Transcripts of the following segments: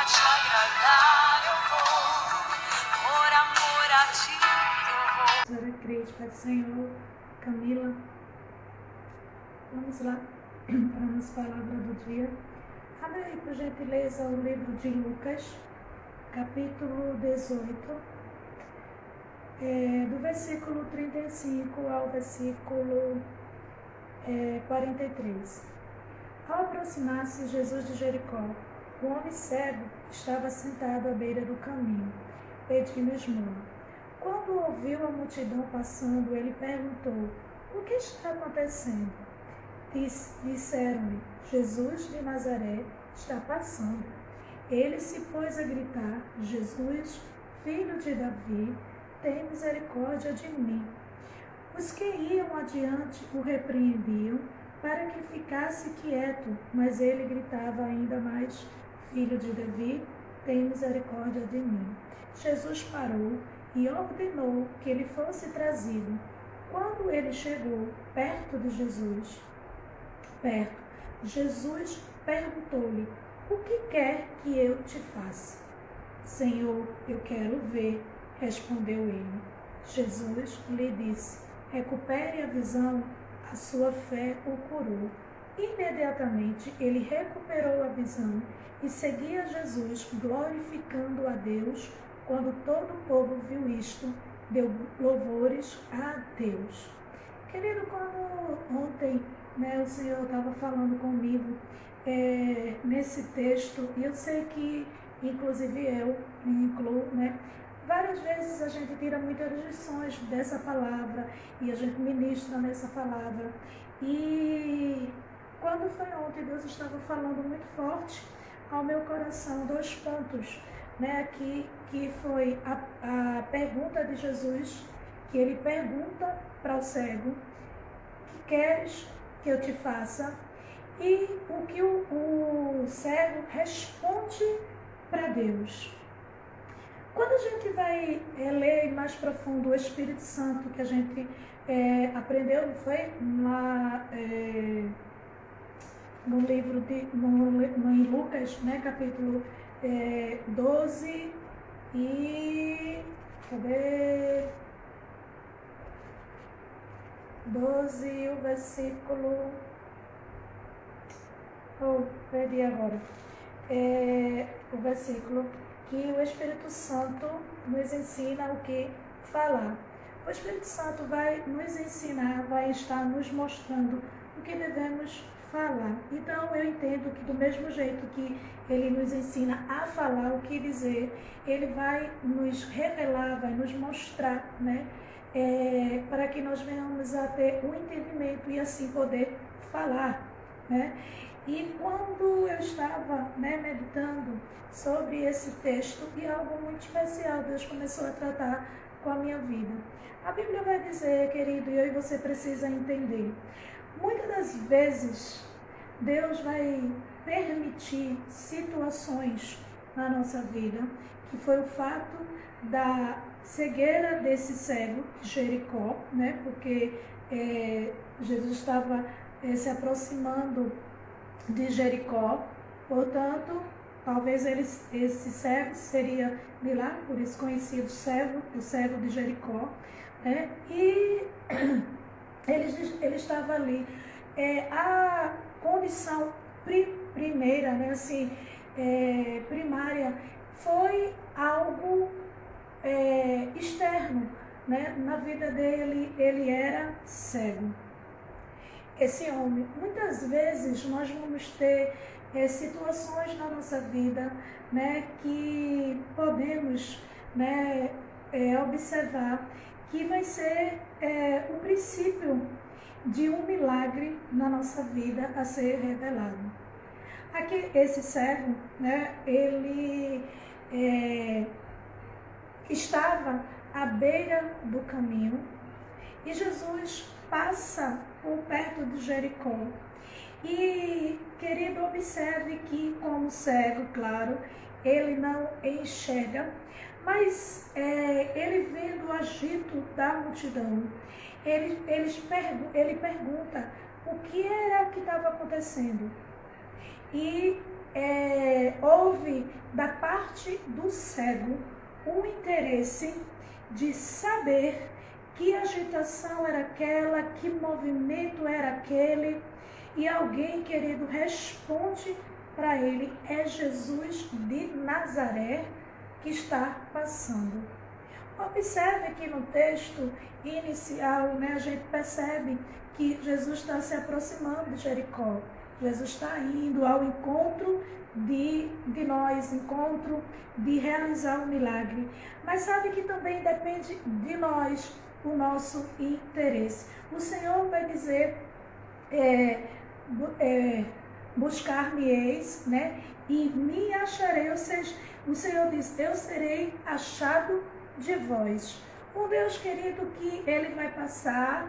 te agradar eu vou, por amor a ti eu vou. Senhora Cris, Pai do Senhor, Camila, vamos lá para a nossa palavra do dia. Abre aí, por gentileza, o livro de Lucas, capítulo 18, do versículo 35 ao versículo 43. Ao aproximar-se Jesus de Jericó, um homem cego estava sentado à beira do caminho, pedindo esmola. Quando ouviu a multidão passando, ele perguntou: o que está acontecendo? Disseram-lhe: Jesus de Nazaré está passando. Ele se pôs a gritar: Jesus, filho de Davi, tem misericórdia de mim. Os que iam adiante o repreendiam para que ficasse quieto, mas ele gritava ainda mais: Filho de Davi, tem misericórdia de mim. Jesus parou e ordenou que ele fosse trazido. Quando ele chegou perto de Jesus, Jesus perguntou-lhe: o que quer que eu te faça? Senhor, eu quero ver, respondeu ele. Jesus lhe disse: recupere a visão, a sua fé o curou. Imediatamente ele recuperou a visão e seguia Jesus, glorificando a Deus. Quando todo o povo viu isto, deu louvores a Deus. Querido, como ontem o Senhor estava falando comigo nesse texto, e eu sei que, inclusive eu me incluo, várias vezes a gente tira muitas lições dessa palavra e a gente ministra nessa palavra. E quando foi ontem, Deus estava falando muito forte ao meu coração, 2 pontos, que foi a pergunta de Jesus, que ele pergunta para o cego: que queres que eu te faça? E o que o cego responde para Deus. Quando a gente vai ler mais profundo o Espírito Santo, que a gente aprendeu, não foi? No livro em Lucas, capítulo 12 e... cadê? 12, o versículo... perdi agora. O versículo que o Espírito Santo nos ensina o que falar. O Espírito Santo vai nos ensinar, vai estar nos mostrando o que devemos falar. Então eu entendo que do mesmo jeito que ele nos ensina a falar, o que dizer, ele vai nos revelar, vai nos mostrar, para que nós venhamos a ter um entendimento e assim poder falar, E quando eu estava meditando sobre esse texto, e algo muito especial Deus começou a tratar com a minha vida. A Bíblia vai dizer, querido, e eu e você precisa entender, muitas das vezes Deus vai permitir situações na nossa vida, que foi o fato da cegueira desse cego, Jericó, porque Jesus estava se aproximando de Jericó, portanto, talvez esse cego seria de lá, por isso conhecido o cego de Jericó, e ele estava ali. A condição primeira, primária, foi algo externo, na vida dele, ele era cego. Esse homem, muitas vezes nós vamos ter situações na nossa vida, que podemos observar que vai ser o princípio de um milagre na nossa vida a ser revelado. Aqui, esse cego, ele estava à beira do caminho e Jesus passa por perto de Jericó. E, querido, observe que, como cego, claro, ele não enxerga, mas ele vendo o agito da multidão, ele pergunta o que era que estava acontecendo. E houve da parte do cego um interesse de saber que agitação era aquela, que movimento era aquele, e alguém, querido, responde para ele: é Jesus de Nazaré que está passando. Observe que no texto inicial, a gente percebe que Jesus está se aproximando de Jericó. Jesus está indo ao encontro de nós, encontro de realizar um milagre. Mas sabe que também depende de nós o nosso interesse. O Senhor vai dizer, buscar-me-eis, e me acharei. Ou seja, o Senhor diz: eu serei achado de vós. Um Deus querido que Ele vai passar,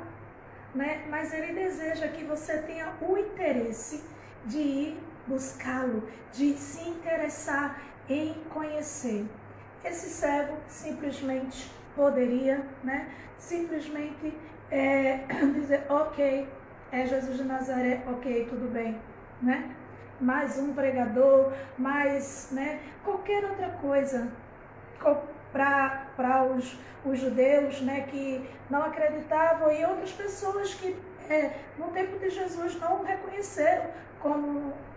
mas Ele deseja que você tenha o interesse de ir buscá-lo, de se interessar em conhecer. Esse cego simplesmente poderia, simplesmente dizer: ok, é Jesus de Nazaré, ok, tudo bem, mais um pregador, mais, qualquer outra coisa para os judeus, que não acreditavam, e outras pessoas que no tempo de Jesus não o reconheceram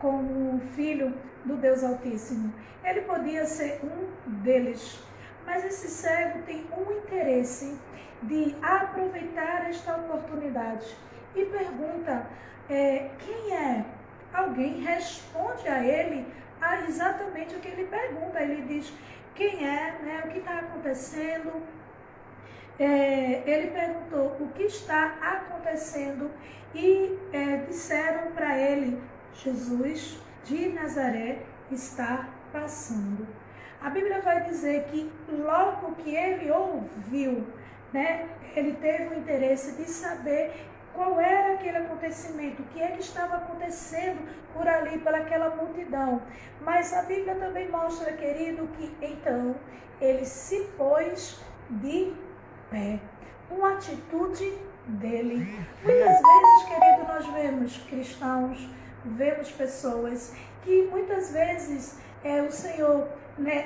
como filho do Deus Altíssimo. Ele podia ser um deles, mas esse cego tem um interesse de aproveitar esta oportunidade e pergunta: quem é? Alguém responde a ele exatamente o que ele pergunta. Ele diz: quem é? O que está acontecendo? Ele perguntou o que está acontecendo e disseram para ele: Jesus de Nazaré está passando. A Bíblia vai dizer que logo que ele ouviu, ele teve o interesse de saber qual era aquele acontecimento, o que é que estava acontecendo por ali, pelaquela multidão. Mas a Bíblia também mostra, querido, que então ele se pôs de pé. Uma atitude dele. Muitas vezes, querido, nós vemos cristãos, vemos pessoas que muitas vezes o Senhor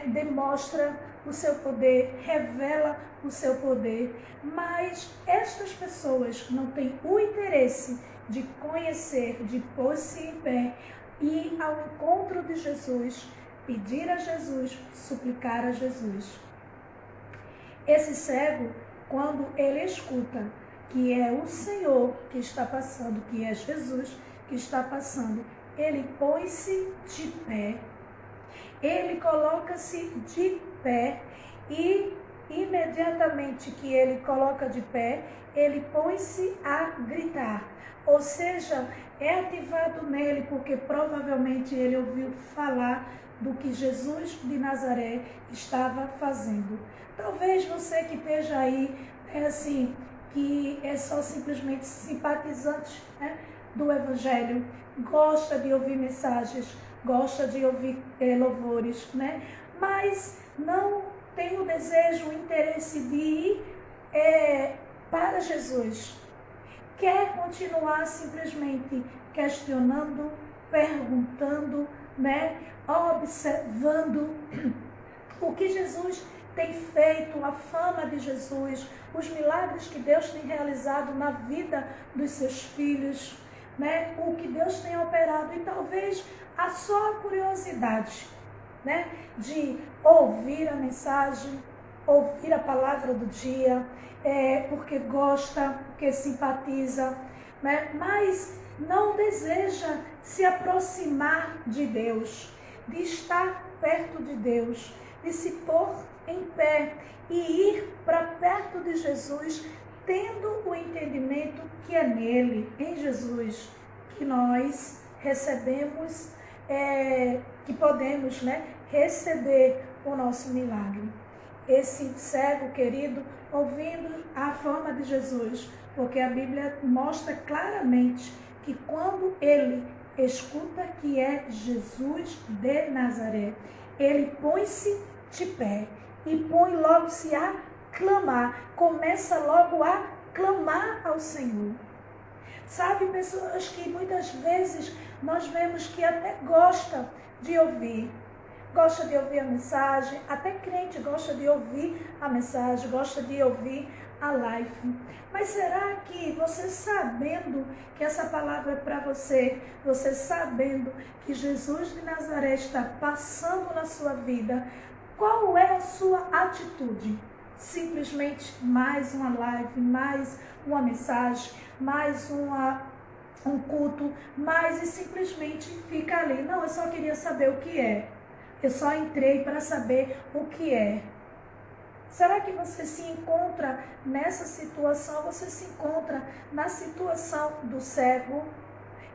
demonstra o seu poder, revela o seu poder, mas estas pessoas não têm o interesse de conhecer, de pôr-se em pé, ir ao encontro de Jesus, pedir a Jesus, suplicar a Jesus. Esse cego, quando ele escuta que é o Senhor que está passando, que é Jesus que está passando, ele põe-se de pé. Ele coloca-se de pé e imediatamente que ele coloca de pé, ele põe-se a gritar. Ou seja, é ativado nele porque provavelmente ele ouviu falar do que Jesus de Nazaré estava fazendo. Talvez você que esteja aí, que é só simplesmente simpatizante do Evangelho, gosta de ouvir mensagens, gosta de ouvir louvores, mas não tem o desejo, o interesse de ir para Jesus. Quer continuar simplesmente questionando, perguntando, observando o que Jesus tem feito, a fama de Jesus, os milagres que Deus tem realizado na vida dos seus filhos, o que Deus tem operado, e talvez a só curiosidade, de ouvir a mensagem, ouvir a palavra do dia, porque gosta, porque simpatiza, mas não deseja se aproximar de Deus, de estar perto de Deus, de se pôr em pé e ir para perto de Jesus, tendo o entendimento que é nele, em Jesus, que nós recebemos, que podemos receber o nosso milagre. Esse cego, querido, ouvindo a fama de Jesus, porque a Bíblia mostra claramente que quando ele escuta que é Jesus de Nazaré, ele põe-se de pé e põe logo-se a clamar, começa logo a clamar ao Senhor. Sabe, pessoas que muitas vezes nós vemos que até gosta de ouvir a mensagem, até crente gosta de ouvir a mensagem, gosta de ouvir a live. Mas será que você sabendo que essa palavra é para você, você sabendo que Jesus de Nazaré está passando na sua vida, qual é a sua atitude? Simplesmente mais uma live, mais uma mensagem, mais um culto, mais e simplesmente fica ali. Não, eu só queria saber o que é. Eu só entrei para saber o que é. Será que você se encontra nessa situação? Você se encontra na situação do cego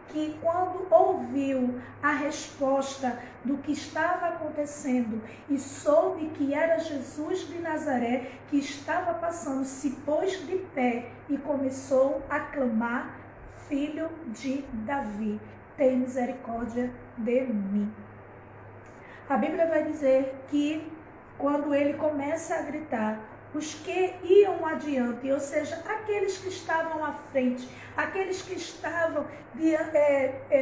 que, quando ouviu a resposta do que estava acontecendo e soube que era Jesus de Nazaré que estava passando, se pôs de pé e começou a clamar: Filho de Davi, tem misericórdia de mim. A Bíblia vai dizer que quando ele começa a gritar, os que iam adiante, ou seja, aqueles que estavam à frente, aqueles que estavam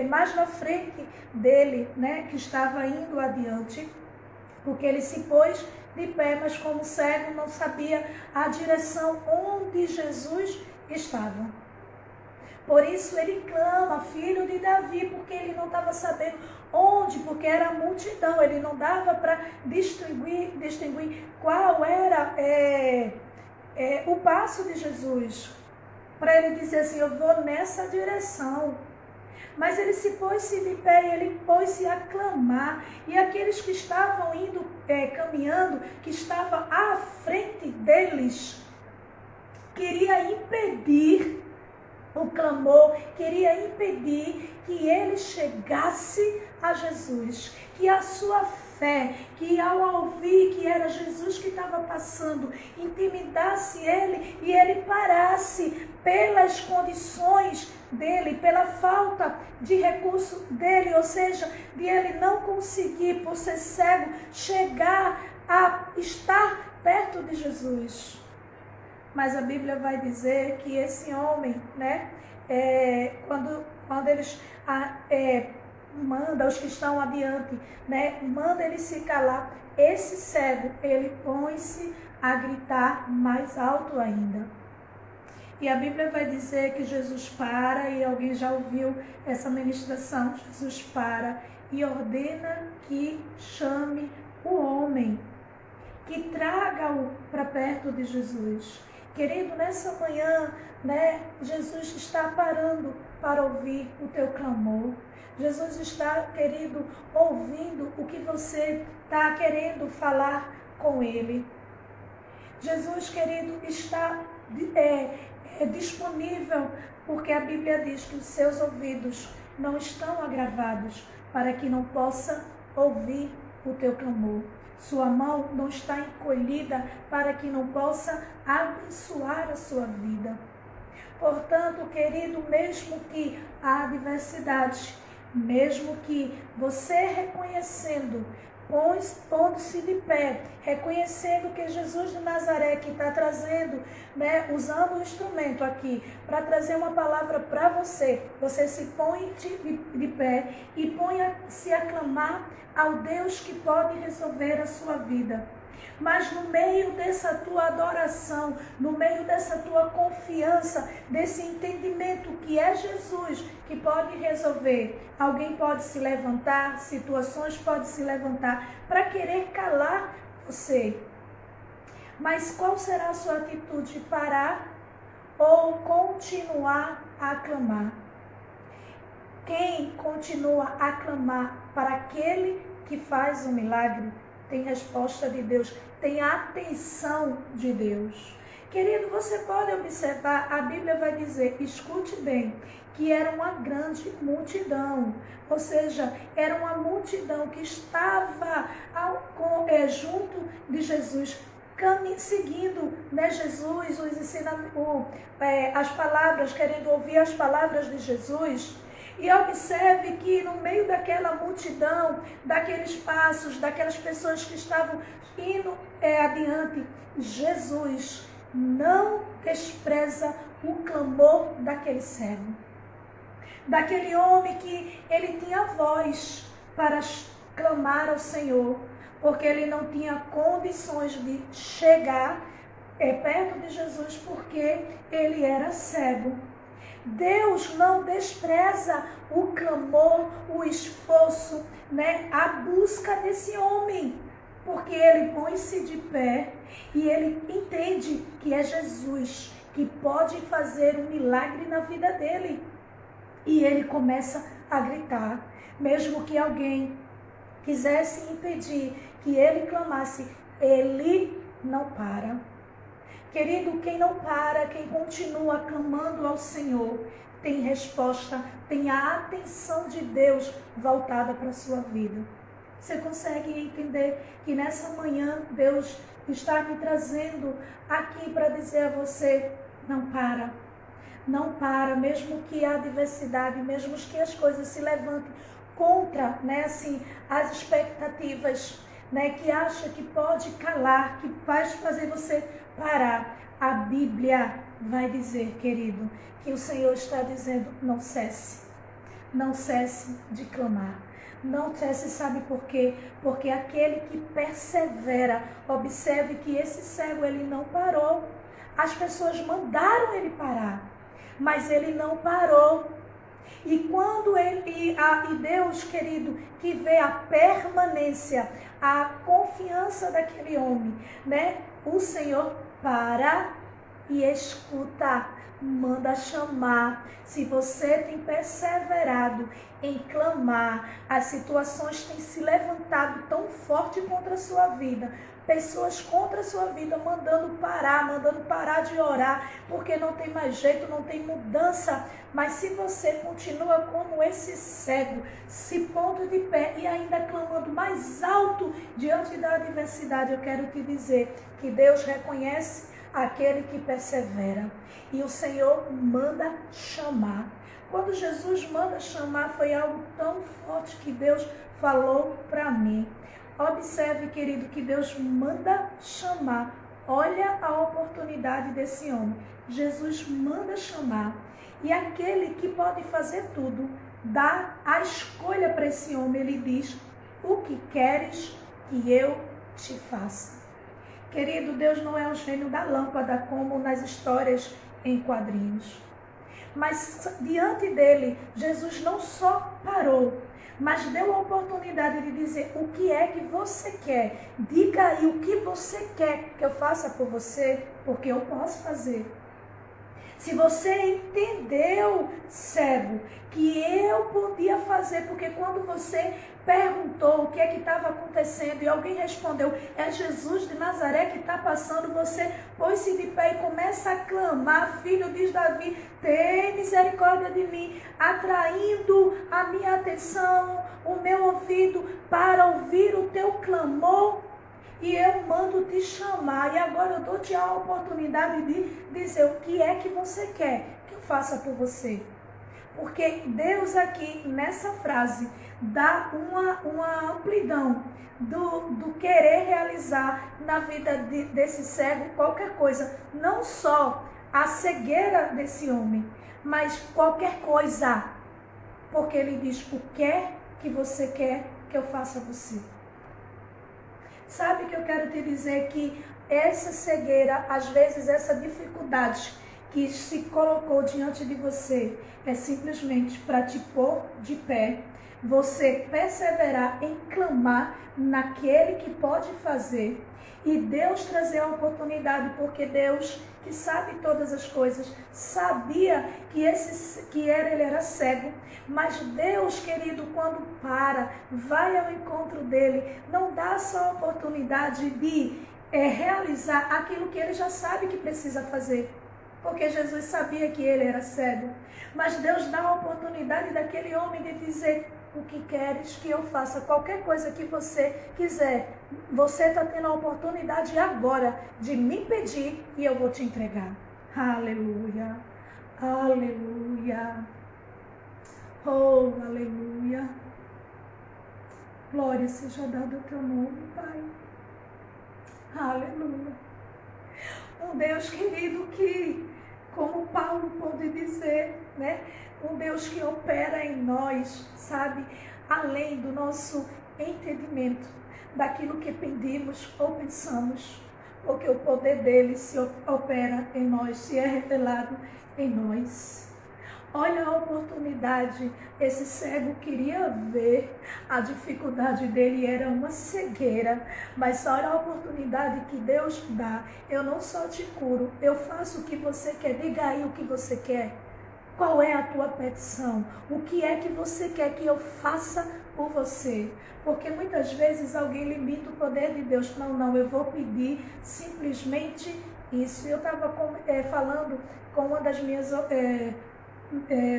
mais na frente dele, né, que estava indo adiante, porque ele se pôs de pé, mas como cego não sabia a direção onde Jesus estava. Por isso ele clama, filho de Davi, porque ele não estava sabendo onde, porque era a multidão, ele não dava para distinguir qual era o passo de Jesus, para ele dizer assim, eu vou nessa direção. Mas ele se pôs-se de pé e ele pôs-se a clamar, e aqueles que estavam indo, caminhando, que estavam à frente deles, queria impedir o clamor, queria impedir que ele chegasse a Jesus, que a sua fé, que ao ouvir que era Jesus que estava passando, intimidasse ele e ele parasse pelas condições dele, pela falta de recurso dele, ou seja, de ele não conseguir, por ser cego, chegar a estar perto de Jesus. Mas a Bíblia vai dizer que esse homem, né, quando eles manda os que estão adiante, né, manda ele se calar, esse cego, ele põe-se a gritar mais alto ainda. E a Bíblia vai dizer que Jesus para, e alguém já ouviu essa ministração, Jesus para e ordena que chame o homem, que traga-o para perto de Jesus. Querido, nessa manhã, né, Jesus está parando para ouvir o teu clamor. Jesus está, querido, ouvindo o que você está querendo falar com Ele. Jesus, querido, está disponível, porque a Bíblia diz que os seus ouvidos não estão agravados para que não possa ouvir o teu clamor. Sua mão não está encolhida para que não possa abençoar a sua vida. Portanto, querido, mesmo que há adversidade, mesmo que você reconhecendo, pondo-se de pé, reconhecendo que Jesus de Nazaré que está trazendo, né, usando o instrumento aqui para trazer uma palavra para você, você se põe de pé e põe-se a clamar ao Deus que pode resolver a sua vida. Mas no meio dessa tua adoração, no meio dessa tua confiança, desse entendimento que é Jesus que pode resolver, alguém pode se levantar, situações podem se levantar para querer calar você. Mas qual será a sua atitude? Parar ou continuar a clamar? Quem continua a clamar para aquele que faz o milagre, tem resposta de Deus, tem atenção de Deus. Querido, você pode observar, a Bíblia vai dizer, escute bem, que era uma grande multidão, ou seja, era uma multidão que estava junto de Jesus, seguindo, né, Jesus, as palavras, querendo ouvir as palavras de Jesus. E observe que no meio daquela multidão, daqueles passos, daquelas pessoas que estavam indo adiante, Jesus não despreza o clamor daquele cego. daquele homem que ele tinha voz para clamar ao Senhor, porque ele não tinha condições de chegar perto de Jesus, porque ele era cego. Deus não despreza o clamor, o esforço, né, a busca desse homem, porque ele põe-se de pé e ele entende que é Jesus que pode fazer um milagre na vida dele. E ele começa a gritar, mesmo que alguém quisesse impedir que ele clamasse, ele não para. Querido, quem não para, quem continua clamando ao Senhor, tem resposta, tem a atenção de Deus voltada para a sua vida. Você consegue entender que nessa manhã Deus está me trazendo aqui para dizer a você, não para. Não para, mesmo que a adversidade, mesmo que as coisas se levantem contra, né, assim, as expectativas, né, que acha que pode calar, que vai fazer você parar. A Bíblia vai dizer, querido, que o Senhor está dizendo, não cesse de clamar. Não cesse, sabe por quê? Porque aquele que persevera, observe que esse cego, ele não parou. As pessoas mandaram ele parar, mas ele não parou. E quando e Deus, querido, que vê a permanência, a confiança daquele homem, né? O Senhor para e escuta, manda chamar. Se você tem perseverado em clamar, as situações têm se levantado tão forte contra a sua vida, pessoas contra a sua vida, mandando parar de orar, porque não tem mais jeito, não tem mudança. Mas se você continua como esse cego, se pondo de pé e ainda clamando mais alto diante da adversidade, eu quero te dizer que Deus reconhece aquele que persevera. E o Senhor manda chamar. Quando Jesus manda chamar, foi algo tão forte que Deus falou para mim. Observe, querido, que Deus manda chamar. Olha a oportunidade desse homem. Jesus manda chamar. E aquele que pode fazer tudo, dá a escolha para esse homem. Ele diz, o que queres que eu te faça? Querido, Deus não é um gênio da lâmpada, como nas histórias em quadrinhos. Mas diante dele, Jesus não só parou, mas deu a oportunidade de dizer, o que é que você quer? Diga aí o que você quer que eu faça por você, porque eu posso fazer. Se você entendeu, cego, que eu podia fazer, porque quando você perguntou o que é que estava acontecendo e alguém respondeu, é Jesus de Nazaré que está passando, você pôs-se de pé e começa a clamar, filho, diz Davi, tem misericórdia de mim, atraindo a minha atenção, o meu ouvido para ouvir o teu clamor. E eu mando te chamar, e agora eu dou-te a oportunidade de dizer o que é que você quer que eu faça por você. Porque Deus aqui, nessa frase, dá uma amplidão do querer realizar na vida desse cego qualquer coisa. Não só a cegueira desse homem, mas qualquer coisa. Porque ele diz, o que é que você quer que eu faça a você? Sabe que eu quero te dizer que essa cegueira, às vezes essa dificuldade que se colocou diante de você, é simplesmente para te pôr de pé, você perseverar em clamar naquele que pode fazer e Deus trazer a oportunidade, porque Deus, que sabe todas as coisas, sabia que ele era cego, mas Deus, querido, quando vai ao encontro dele, não dá só a oportunidade de realizar aquilo que ele já sabe que precisa fazer, porque Jesus sabia que ele era cego, mas Deus dá a oportunidade daquele homem de dizer, o que queres que eu faça, qualquer coisa que você quiser, você está tendo a oportunidade agora de me pedir e eu vou te entregar. Aleluia, aleluia, oh, aleluia, glória seja dada ao teu nome, Pai, aleluia. Um Deus querido que, como Paulo pôde dizer, né, um Deus que opera em nós, sabe, além do nosso entendimento, daquilo que pedimos ou pensamos, porque o poder dele se opera em nós, se é revelado em nós. Olha a oportunidade, esse cego queria ver, a dificuldade dele era uma cegueira, mas olha a oportunidade que Deus dá. Eu não só te curo, eu faço o que você quer, diga aí o que você quer. Qual é a tua petição? O que é que você quer que eu faça por você? Porque muitas vezes alguém limita o poder de Deus. Não, eu vou pedir simplesmente isso. Eu estava falando com uma das minhas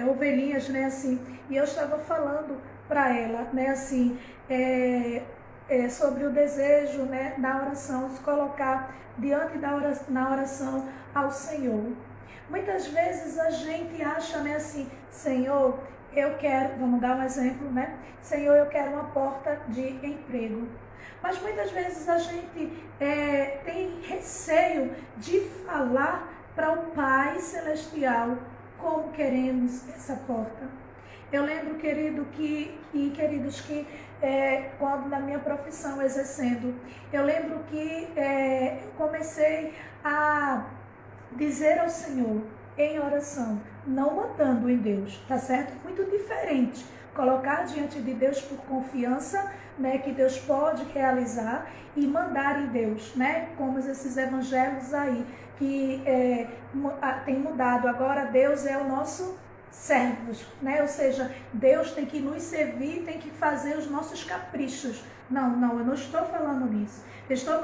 ovelhinhas, né, assim, e eu estava falando para ela, né, assim, sobre o desejo, né, na oração, se colocar diante na oração ao Senhor. Muitas vezes a gente acha, né, assim, Senhor, eu quero, vamos dar um exemplo, né, Senhor, eu quero uma porta de emprego. Mas muitas vezes a gente tem receio de falar para o Pai Celestial como queremos essa porta. Eu lembro, queridos, que quando na minha profissão exercendo, eu lembro que comecei a dizer ao Senhor em oração, não mandando em Deus, tá certo? Muito diferente. Colocar diante de Deus por confiança, né, que Deus pode realizar, e mandar em Deus, né, como esses evangelhos aí, que tem mudado. Agora Deus é o nosso servo, né? Ou seja, Deus tem que nos servir, tem que fazer os nossos caprichos. Não, eu não estou falando nisso. Eu estou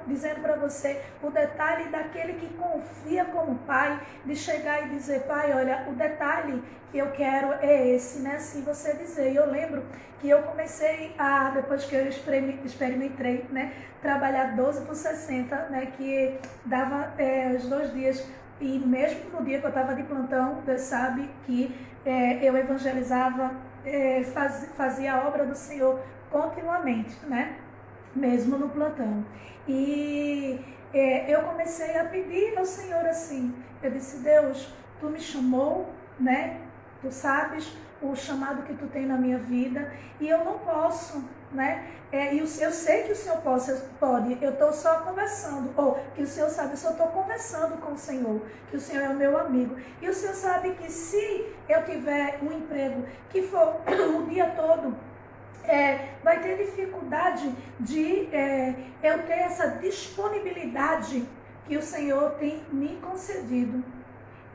dizendo para você o detalhe daquele que confia como pai, de chegar e dizer, pai, olha, o detalhe que eu quero é esse, né? Assim você dizer. E eu lembro que eu comecei depois que eu experimentei, né, trabalhar 12 por 60, né, que dava os 2 dias. E mesmo no dia que eu estava de plantão, Deus sabe que eu evangelizava, fazia a obra do Senhor continuamente, né? Mesmo no plantão. E eu comecei a pedir ao Senhor assim, eu disse, Deus, Tu me chamou, né? Tu sabes o chamado que Tu tem na minha vida, e eu não posso, né? E eu sei que o Senhor pode, eu estou só conversando, ou que o Senhor sabe, eu só estou conversando com o Senhor, que o Senhor é o meu amigo. E o Senhor sabe que se eu tiver um emprego que for o dia todo, vai ter dificuldade de eu ter essa disponibilidade que o Senhor tem me concedido.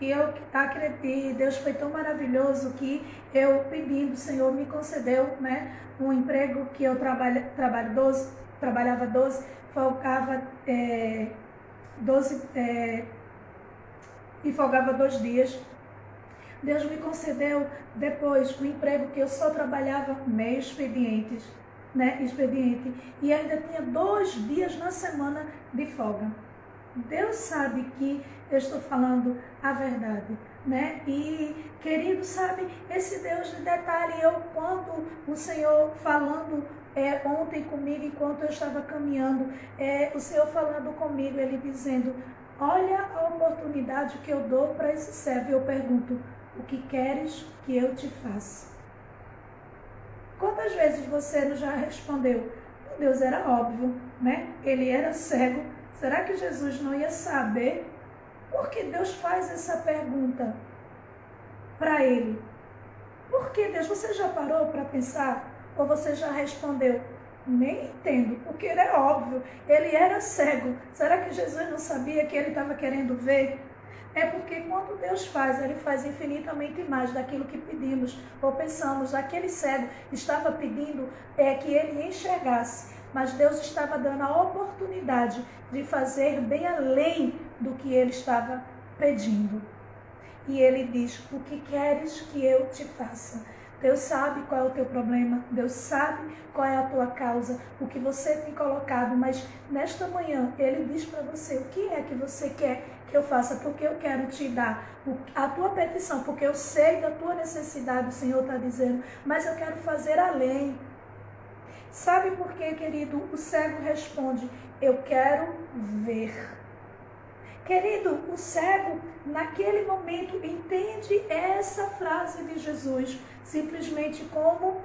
E eu acredito, Deus foi tão maravilhoso que eu pedindo, o Senhor me concedeu, né, um emprego que eu trabalhava 12, folgava 12 e folgava 2 dias. Deus me concedeu depois um emprego que eu só trabalhava meio expediente, e ainda tinha 2 dias na semana de folga. Deus sabe que eu estou falando a verdade, né? E, querido, sabe, esse Deus de detalhe, quando o Senhor falando ontem comigo, enquanto eu estava caminhando, o Senhor falando comigo, Ele dizendo, olha a oportunidade que eu dou para esse servo. Eu pergunto, o que queres que eu te faça? Quantas vezes você não já respondeu? Deus, era óbvio, né? Ele era cego. Será que Jesus não ia saber? Por que Deus faz essa pergunta para ele? Por que Deus? Você já parou para pensar? Ou você já respondeu? Nem entendo, porque ele é óbvio. Ele era cego. Será que Jesus não sabia que ele estava querendo ver? É porque quando Deus faz, Ele faz infinitamente mais daquilo que pedimos ou pensamos. Aquele cego estava pedindo que ele enxergasse, mas Deus estava dando a oportunidade de fazer bem além do que ele estava pedindo. E Ele diz, o que queres que eu te faça? Deus sabe qual é o teu problema, Deus sabe qual é a tua causa, o que você tem colocado, mas nesta manhã Ele diz para você, o que é que você quer que eu faça? Porque eu quero te dar a tua petição, porque eu sei da tua necessidade, o Senhor está dizendo, mas eu quero fazer além. Sabe por quê, querido? O cego responde, eu quero ver. Querido, o cego, naquele momento, entende essa frase de Jesus, simplesmente como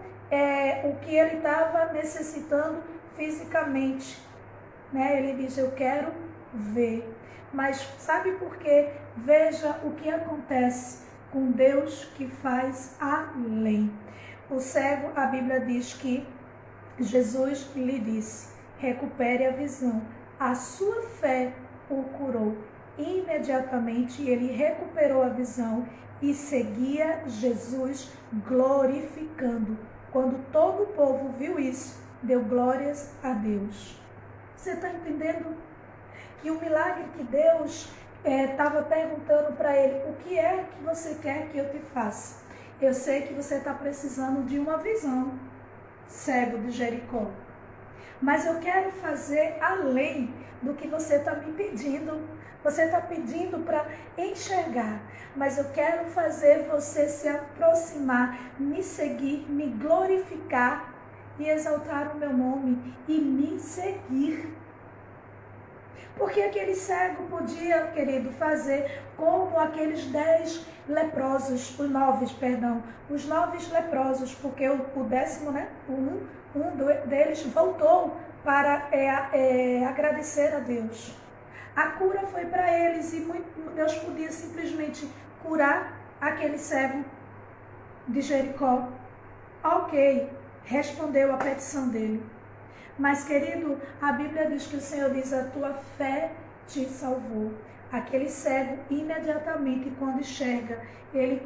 o que ele estava necessitando fisicamente. Né? Ele diz, eu quero ver. Mas sabe por quê? Veja o que acontece com Deus que faz além. O cego, a Bíblia diz que Jesus lhe disse, recupere a visão. A sua fé o curou. Imediatamente ele recuperou a visão e seguia Jesus glorificando. Quando todo o povo viu isso, deu glórias a Deus. Você está entendendo? Que o milagre que Deus estava perguntando para ele, o que é que você quer que eu te faça? Eu sei que você está precisando de uma visão, cego de Jericó. Mas eu quero fazer além do que você está me pedindo. Você está pedindo para enxergar, mas eu quero fazer você se aproximar, me seguir, me glorificar e exaltar o meu nome e me seguir. Porque aquele cego podia, querido, fazer como aqueles 10 leprosos, os 9 leprosos, porque o 10º, né, um deles voltou para agradecer a Deus. A cura foi para eles e Deus podia simplesmente curar aquele cego de Jericó. Ok, respondeu a petição dele. Mas, querido, a Bíblia diz que o Senhor diz, a tua fé te salvou. Aquele cego, imediatamente, quando enxerga, ele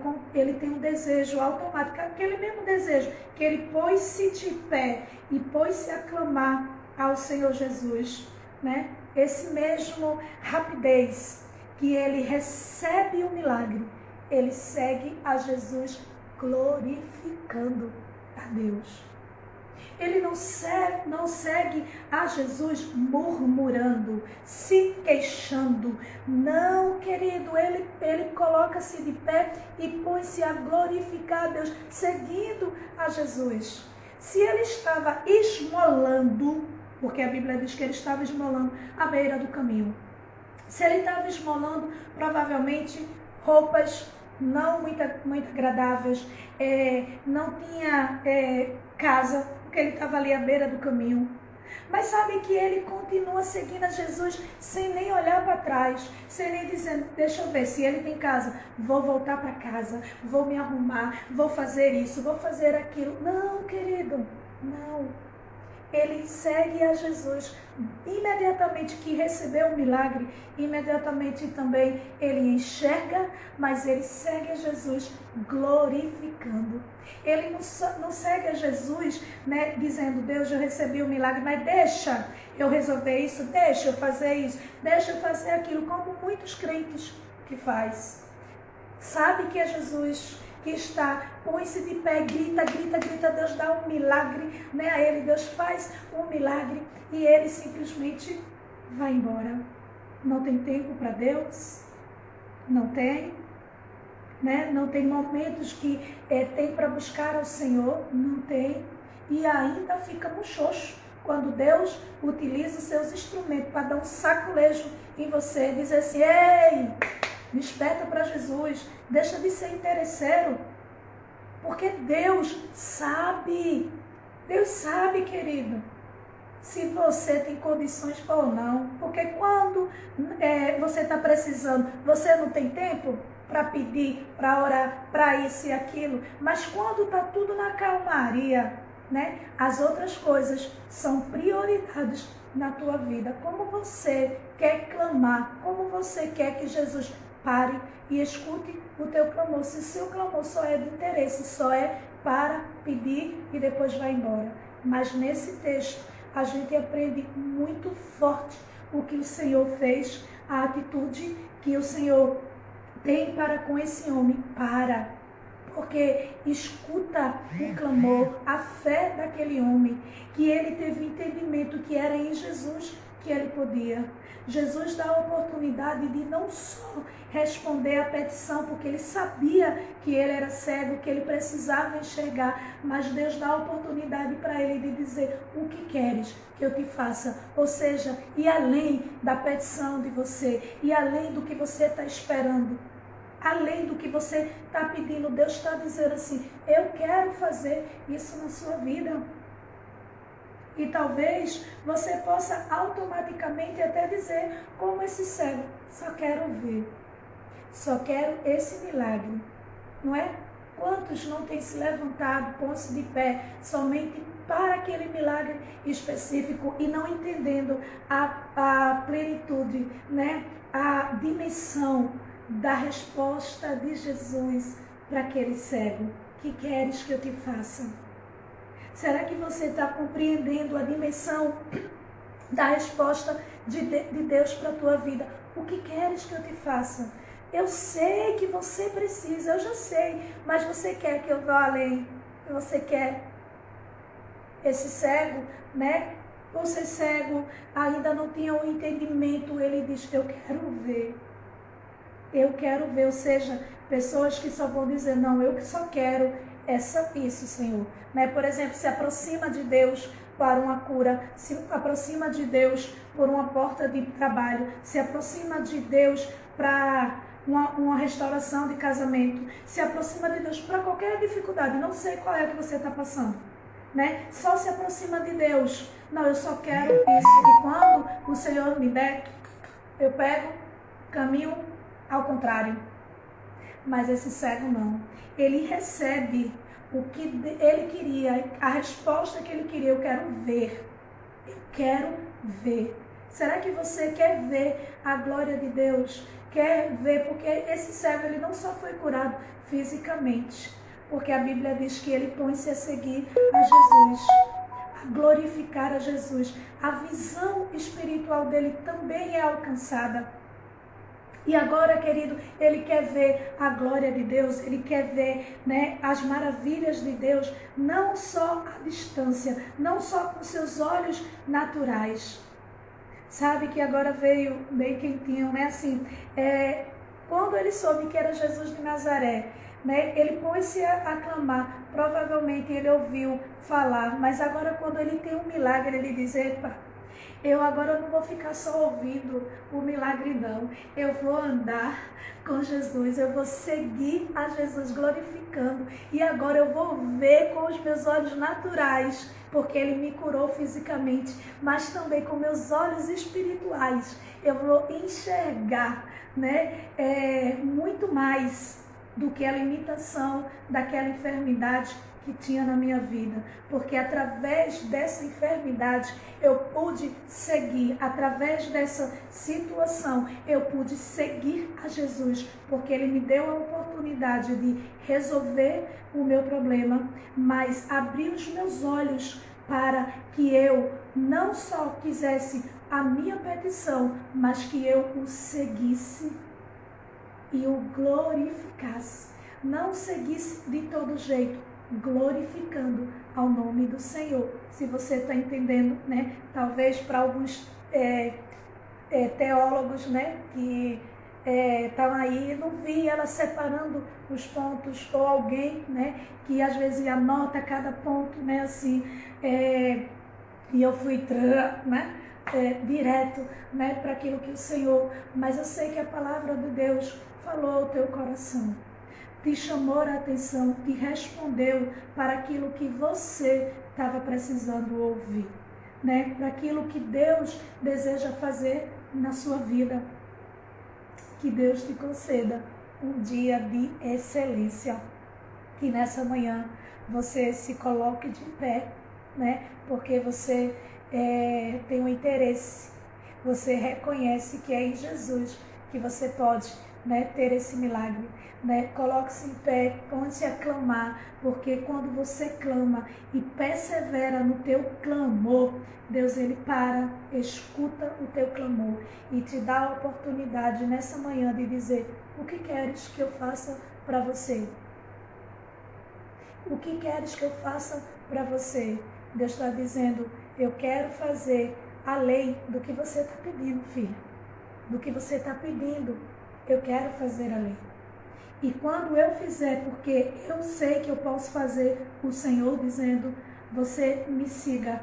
tem um desejo automático, aquele mesmo desejo, que ele pôs-se de pé e pôs-se a clamar ao Senhor Jesus, né? Esse mesmo rapidez que ele recebe o milagre, ele segue a Jesus glorificando a Deus. Ele não segue a Jesus murmurando, se queixando. Não, querido, ele coloca-se de pé e põe-se a glorificar a Deus, seguindo a Jesus. Se ele estava esmolando, porque a Bíblia diz que ele estava esmolando à beira do caminho. Se ele estava esmolando, provavelmente roupas não muito agradáveis, não tinha casa, porque ele estava ali à beira do caminho. Mas sabe que ele continua seguindo a Jesus sem nem olhar para trás, sem nem dizer, deixa eu ver se ele tem casa, vou voltar para casa, vou me arrumar, vou fazer isso, vou fazer aquilo. Não, querido, não. Ele segue a Jesus. Imediatamente que recebeu o milagre, imediatamente também ele enxerga, mas ele segue a Jesus glorificando. Ele não segue a Jesus, né, dizendo, Deus, eu recebi o milagre, mas deixa eu resolver isso, deixa eu fazer isso, deixa eu fazer aquilo, como muitos crentes que faz. Sabe que é Jesus que está, põe-se de pé, grita, Deus dá um milagre, né, a ele, Deus faz um milagre e ele simplesmente vai embora. Não tem tempo para Deus, não tem, né, não tem momentos que tem para buscar ao Senhor, não tem, e ainda fica muxoxo quando Deus utiliza os seus instrumentos para dar um saculejo em você, dizer assim, ei, desperta para Jesus, deixa de ser interesseiro, porque Deus sabe, querido, se você tem condições ou não, porque quando você está precisando, você não tem tempo para pedir, para orar, para isso e aquilo, mas quando está tudo na calmaria, né, as outras coisas são prioridades na tua vida. Como você quer clamar, como você quer que Jesus pare e escute o teu clamor. Se o seu clamor só é de interesse, só é para pedir e depois vai embora. Mas nesse texto a gente aprende muito forte o que o Senhor fez, a atitude que o Senhor tem para com esse homem. Porque escuta o clamor, a fé daquele homem, que ele teve entendimento que era em Jesus que ele podia. Jesus dá a oportunidade de não só responder à petição, porque ele sabia que ele era cego, que ele precisava enxergar, mas Deus dá a oportunidade para ele de dizer: o que queres que eu te faça? Ou seja, ir além da petição de você, ir além do que você está esperando, além do que você está pedindo. Deus está dizendo assim: eu quero fazer isso na sua vida. E talvez você possa automaticamente até dizer, como esse cego: só quero ver, só quero esse milagre, não é? Quantos não têm se levantado, pondo-se de pé, somente para aquele milagre específico e não entendendo a plenitude, né? A dimensão da resposta de Jesus para aquele cego: que queres que eu te faça? Será que você está compreendendo a dimensão da resposta de Deus para a tua vida? O que queres que eu te faça? Eu sei que você precisa, eu já sei, mas você quer que eu vá além? Você quer? Esse cego, né? Você cego ainda não tinha um entendimento, ele diz: eu quero ver. Eu quero ver, ou seja, pessoas que só vão dizer: não, eu só quero isso, Senhor. Né? Por exemplo, se aproxima de Deus para uma cura, se aproxima de Deus por uma porta de trabalho, se aproxima de Deus para uma restauração de casamento, se aproxima de Deus para qualquer dificuldade, não sei qual é que você está passando, né? Só se aproxima de Deus. Não, eu só quero isso. E quando o Senhor me der, eu pego caminho ao contrário. Mas esse cego não. Ele recebe o que ele queria, a resposta que ele queria: eu quero ver. Eu quero ver. Será que você quer ver a glória de Deus? Quer ver? Porque esse cego, ele não só foi curado fisicamente, porque a Bíblia diz que ele põe-se a seguir a Jesus, a glorificar a Jesus. A visão espiritual dele também é alcançada. E agora, querido, ele quer ver a glória de Deus, ele quer ver, né, as maravilhas de Deus, não só à distância, não só com seus olhos naturais. Sabe que agora veio bem quentinho, né? Assim, quando ele soube que era Jesus de Nazaré, né, ele pôs-se a clamar, provavelmente ele ouviu falar, mas agora quando ele tem um milagre, ele diz: epa, eu agora não vou ficar só ouvindo o milagre, não. Eu vou andar com Jesus, eu vou seguir a Jesus glorificando. E agora eu vou ver com os meus olhos naturais, porque Ele me curou fisicamente, mas também com meus olhos espirituais. Eu vou enxergar, né, muito mais do que a limitação daquela enfermidade que tinha na minha vida, porque através dessa enfermidade eu pude seguir, através dessa situação eu pude seguir a Jesus, porque Ele me deu a oportunidade de resolver o meu problema, mas abrir os meus olhos para que eu não só quisesse a minha petição, mas que eu o seguisse e o glorificasse, não seguisse de todo jeito, glorificando ao nome do Senhor. Se você está entendendo, né? Talvez para alguns teólogos, né, que estavam aí, não vi ela separando os pontos, ou alguém, né, que às vezes anota cada ponto, né, assim, e eu fui né, direto, né, para aquilo que o Senhor, mas eu sei que a palavra de Deus falou ao teu coração, te chamou a atenção, te respondeu para aquilo que você estava precisando ouvir, né? Para aquilo que Deus deseja fazer na sua vida. Que Deus te conceda um dia de excelência. Que nessa manhã você se coloque de pé, né? Porque você tem um interesse, você reconhece que é em Jesus que você pode, né, ter esse milagre, né? Coloque-se em pé, ponte a clamar, porque quando você clama e persevera no teu clamor, Deus, Ele escuta o teu clamor e te dá a oportunidade nessa manhã de dizer: o que queres que eu faça para você? O que queres que eu faça para você? Deus está dizendo: eu quero fazer além do que você está pedindo, filho. Do que você está pedindo, eu quero fazer além. E quando eu fizer, porque eu sei que eu posso fazer, o Senhor dizendo, você me siga.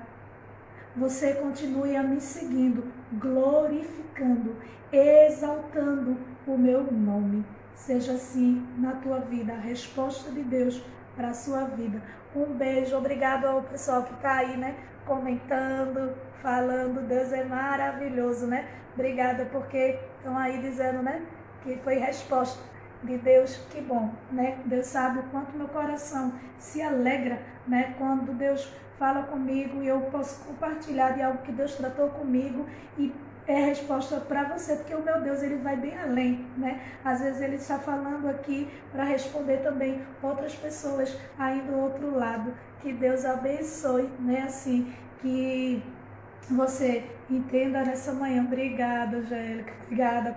Você continue a me seguindo, glorificando, exaltando o meu nome. Seja assim na tua vida, a resposta de Deus para a sua vida. Um beijo, obrigado ao pessoal que está aí, né, comentando, falando, Deus é maravilhoso, né? Obrigada porque estão aí dizendo, né, que foi resposta de Deus, que bom, né? Deus sabe o quanto meu coração se alegra, né, quando Deus fala comigo e eu posso compartilhar de algo que Deus tratou comigo e é resposta para você, porque o meu Deus, ele vai bem além, né? Às vezes ele está falando aqui para responder também outras pessoas aí do outro lado. Que Deus abençoe, né? Assim, que você entenda nessa manhã. Obrigada, Angélica. Obrigada,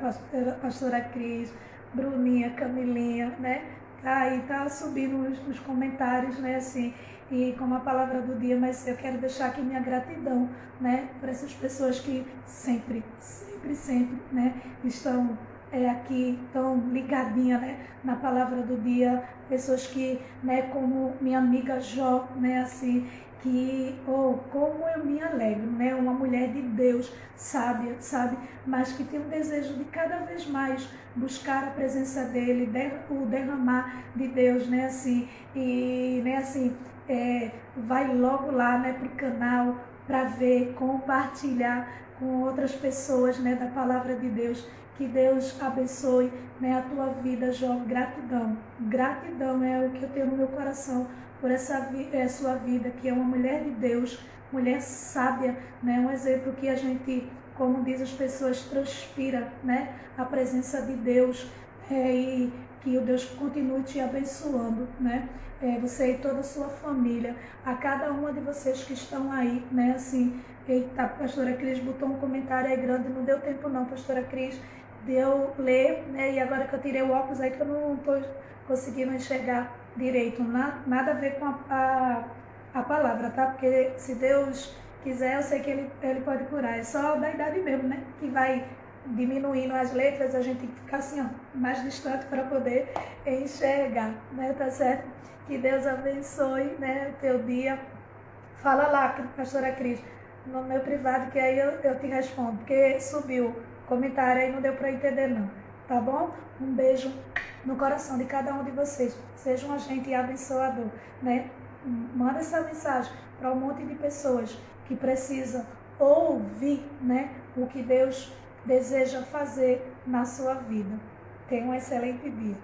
pastora Cris, Bruninha, Camilinha, né? Aí tá subindo os comentários, né? Assim, e como a palavra do dia, mas eu quero deixar aqui minha gratidão, né, para essas pessoas que sempre, né, estão aqui tão ligadinha, né, na palavra do dia, pessoas que, né, como minha amiga Jó, né, assim, que, como eu me alegro, né, uma mulher de Deus, sábia, sabe, mas que tem um desejo de cada vez mais buscar a presença dele, o derramar de Deus, né, assim, e, né, assim, vai logo lá, né, para o canal para ver, compartilhar com outras pessoas, né, da palavra de Deus. Que Deus abençoe, né, a tua vida, Jó. Gratidão. Gratidão é o que eu tenho no meu coração por essa sua vida, que é uma mulher de Deus, mulher sábia, né, um exemplo que a gente, como diz as pessoas, transpira, né, a presença de Deus, e que o Deus continue te abençoando, né? Você e toda a sua família, a cada uma de vocês que estão aí, né? Assim, eita, a pastora Cris botou um comentário aí grande, não deu tempo não, pastora Cris, de eu ler, né? E agora que eu tirei o óculos aí que eu não estou conseguindo enxergar direito, nada a ver com a palavra, tá? Porque se Deus quiser, eu sei que ele pode curar, é só da idade mesmo, né? Que vai diminuindo as letras, a gente tem que ficar assim, ó, mais distante para poder enxergar, né? Tá certo? Que Deus abençoe, né, o teu dia. Fala lá, pastora Cris, no meu privado, que aí eu te respondo, porque subiu comentário aí, não deu para entender não, tá bom? Um beijo no coração de cada um de vocês. Seja um agente abençoador, né? Manda essa mensagem para um monte de pessoas que precisam ouvir, né, o que Deus deseja fazer na sua vida. Tenha um excelente dia.